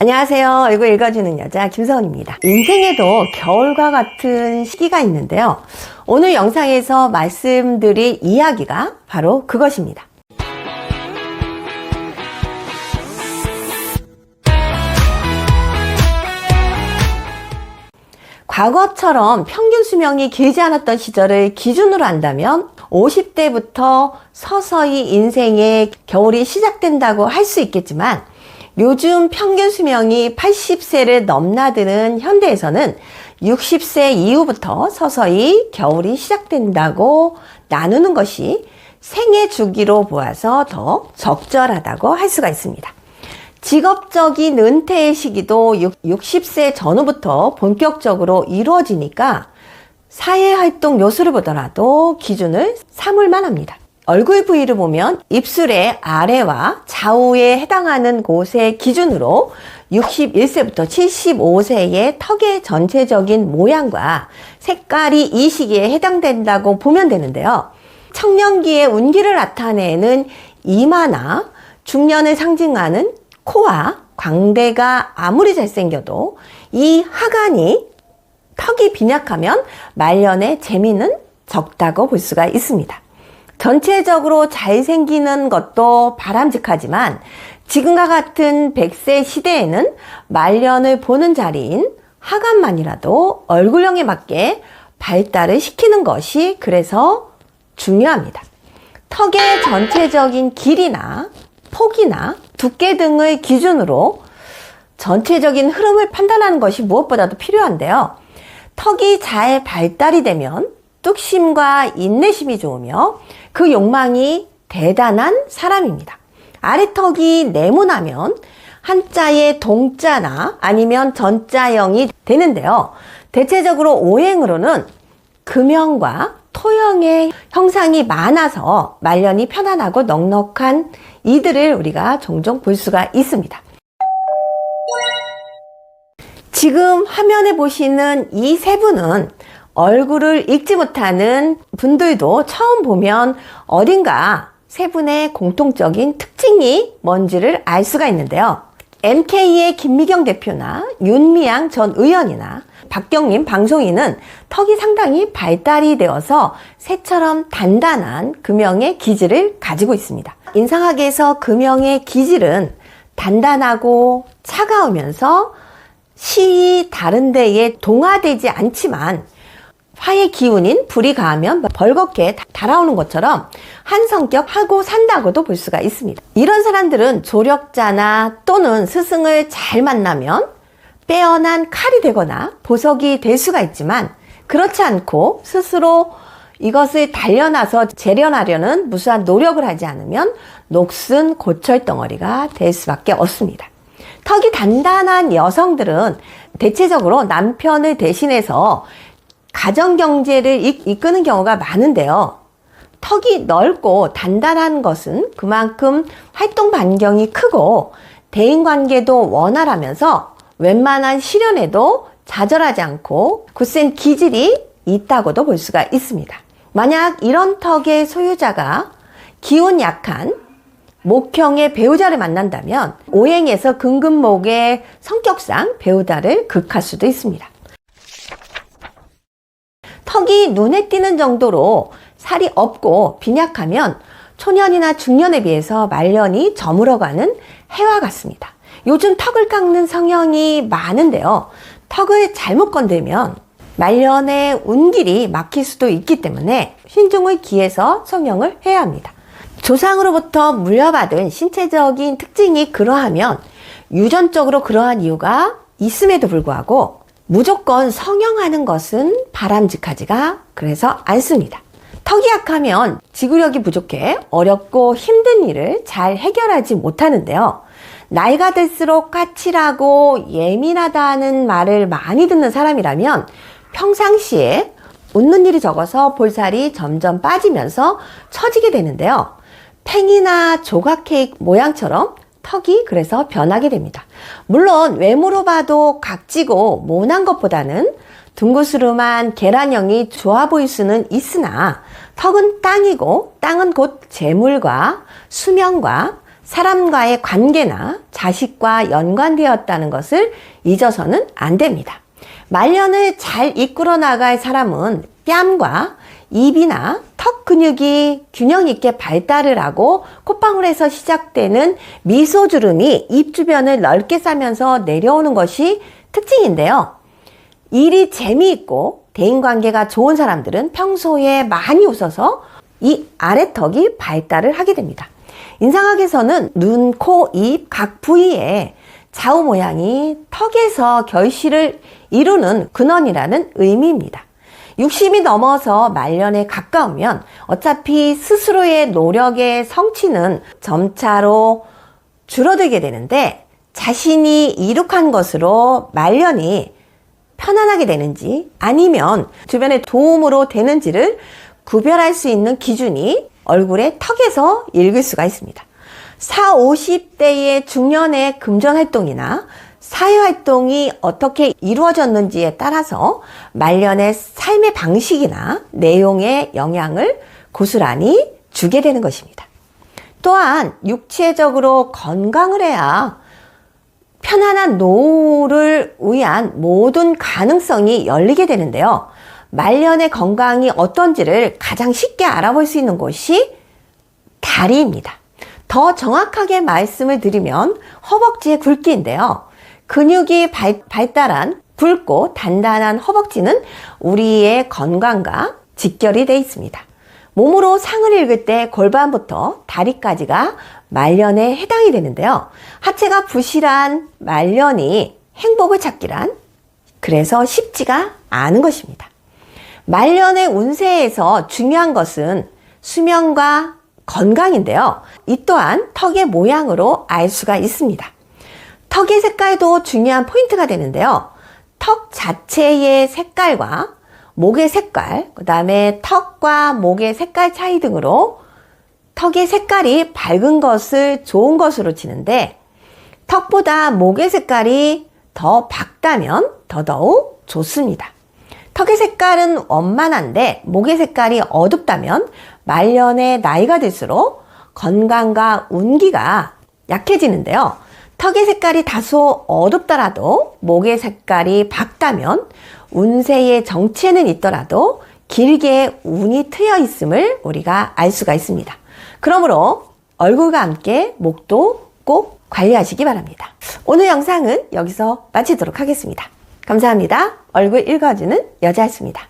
안녕하세요. 이거 읽어주는 여자 김서은입니다. 인생에도 겨울과 같은 시기가 있는데요. 오늘 영상에서 말씀드릴 이야기가 바로 그것입니다. 과거처럼 평균 수명이 길지 않았던 시절을 기준으로 한다면 50대부터 서서히 인생의 겨울이 시작된다고 할 수 있겠지만 요즘 평균 수명이 80세를 넘나드는 현대에서는 60세 이후부터 서서히 겨울이 시작된다고 나누는 것이 생애 주기로 보아서 더 적절하다고 할 수가 있습니다. 직업적인 은퇴의 시기도 60세 전후부터 본격적으로 이루어지니까 사회활동 요소를 보더라도 기준을 삼을만 합니다. 얼굴 부위를 보면 입술의 아래와 좌우에 해당하는 곳의 기준으로 61세부터 75세의 턱의 전체적인 모양과 색깔이 이 시기에 해당된다고 보면 되는데요. 청년기의 운기를 나타내는 이마나 중년을 상징하는 코와 광대가 아무리 잘생겨도 이 하관이 턱이 빈약하면 말년의 재미는 적다고 볼 수가 있습니다. 전체적으로 잘생기는 것도 바람직하지만 지금과 같은 100세 시대에는 말년을 보는 자리인 하관만이라도 얼굴형에 맞게 발달을 시키는 것이 그래서 중요합니다. 턱의 전체적인 길이나 폭이나 두께 등을 기준으로 전체적인 흐름을 판단하는 것이 무엇보다도 필요한데요. 턱이 잘 발달이 되면 뚝심과 인내심이 좋으며 그 욕망이 대단한 사람입니다. 아래턱이 네모나면 한자의 동자나 아니면 전자형이 되는데요. 대체적으로 오행으로는 금형과 토형의 형상이 많아서 말년이 편안하고 넉넉한 이들을 우리가 종종 볼 수가 있습니다. 지금 화면에 보시는 이 세 분은 얼굴을 읽지 못하는 분들도 처음 보면 어딘가 세 분의 공통적인 특징이 뭔지를 알 수가 있는데요. MK의 김미경 대표나 윤미향 전 의원이나 박경림 방송인은 턱이 상당히 발달이 되어서 새처럼 단단한 금형의 기질을 가지고 있습니다. 인상학에서 금형의 기질은 단단하고 차가우면서 시이 다른 데에 동화되지 않지만 화의 기운인 불이 가하면 벌겋게 달아오는 것처럼 한 성격하고 산다고도 볼 수가 있습니다. 이런 사람들은 조력자나 또는 스승을 잘 만나면 빼어난 칼이 되거나 보석이 될 수가 있지만 그렇지 않고 스스로 이것을 단련해서 재련하려는 무수한 노력을 하지 않으면 녹슨 고철덩어리가 될 수밖에 없습니다. 턱이 단단한 여성들은 대체적으로 남편을 대신해서 가정경제를 이끄는 경우가 많은데요. 턱이 넓고 단단한 것은 그만큼 활동 반경이 크고 대인관계도 원활하면서 웬만한 시련에도 좌절하지 않고 굳센 기질이 있다고도 볼 수가 있습니다. 만약 이런 턱의 소유자가 기운 약한 목형의 배우자를 만난다면 오행에서 금금목의 성격상 배우자를 극할 수도 있습니다. 턱이 눈에 띄는 정도로 살이 없고 빈약하면 초년이나 중년에 비해서 말년이 저물어가는 해와 같습니다. 요즘 턱을 깎는 성형이 많은데요. 턱을 잘못 건들면 말년의 운길이 막힐 수도 있기 때문에 신중을 기해서 성형을 해야 합니다. 조상으로부터 물려받은 신체적인 특징이 그러하면 유전적으로 그러한 이유가 있음에도 불구하고 무조건 성형하는 것은 바람직하지가 그래서 않습니다. 턱이 약하면 지구력이 부족해 어렵고 힘든 일을 잘 해결하지 못하는데요. 나이가 들수록 까칠하고 예민하다는 말을 많이 듣는 사람이라면 평상시에 웃는 일이 적어서 볼살이 점점 빠지면서 처지게 되는데요. 팽이나 조각 케이크 모양처럼 턱이 그래서 변하게 됩니다. 물론 외모로 봐도 각지고 모난 것보다는 둥그스름한 계란형이 좋아 보일 수는 있으나 턱은 땅이고 땅은 곧 재물과 수명과 사람과의 관계나 자식과 연관되었다는 것을 잊어서는 안 됩니다. 말년을 잘 이끌어 나갈 사람은 뺨과 입이나 턱 근육이 균형 있게 발달을 하고 콧방울에서 시작되는 미소주름이 입 주변을 넓게 싸면서 내려오는 것이 특징인데요. 일이 재미있고 대인관계가 좋은 사람들은 평소에 많이 웃어서 이 아래턱이 발달을 하게 됩니다. 인상학에서는 눈, 코, 입 각 부위에 좌우 모양이 턱에서 결실을 이루는 근원이라는 의미입니다. 60이 넘어서 말년에 가까우면 어차피 스스로의 노력의 성취는 점차로 줄어들게 되는데 자신이 이룩한 것으로 말년이 편안하게 되는지 아니면 주변의 도움으로 되는지를 구별할 수 있는 기준이 얼굴의 턱에서 읽을 수가 있습니다. 40, 50대의 중년의 금전활동이나 사회활동이 어떻게 이루어졌는지에 따라서 말년의 삶의 방식이나 내용에 영향을 고스란히 주게 되는 것입니다. 또한 육체적으로 건강을 해야 편안한 노후를 위한 모든 가능성이 열리게 되는데요. 말년의 건강이 어떤지를 가장 쉽게 알아볼 수 있는 곳이 다리입니다. 더 정확하게 말씀을 드리면 허벅지의 굵기인데요. 근육이 발달한 굵고 단단한 허벅지는 우리의 건강과 직결이 되어 있습니다. 몸으로 상을 읽을 때 골반부터 다리까지가 말년에 해당이 되는데요. 하체가 부실한 말년이 행복을 찾기란 그래서 쉽지가 않은 것입니다. 말년의 운세에서 중요한 것은 수면과 건강인데요. 이 또한 턱의 모양으로 알 수가 있습니다. 턱의 색깔도 중요한 포인트가 되는데요. 턱 자체의 색깔과 목의 색깔, 그 다음에 턱과 목의 색깔 차이 등으로 턱의 색깔이 밝은 것을 좋은 것으로 치는데 턱보다 목의 색깔이 더 밝다면 더더욱 좋습니다. 턱의 색깔은 원만한데 목의 색깔이 어둡다면 말년에 나이가 들수록 건강과 운기가 약해지는데요. 턱의 색깔이 다소 어둡더라도 목의 색깔이 밝다면 운세의 정체는 있더라도 길게 운이 트여 있음을 우리가 알 수가 있습니다. 그러므로 얼굴과 함께 목도 꼭 관리하시기 바랍니다. 오늘 영상은 여기서 마치도록 하겠습니다. 감사합니다. 얼굴 읽어주는 여자였습니다.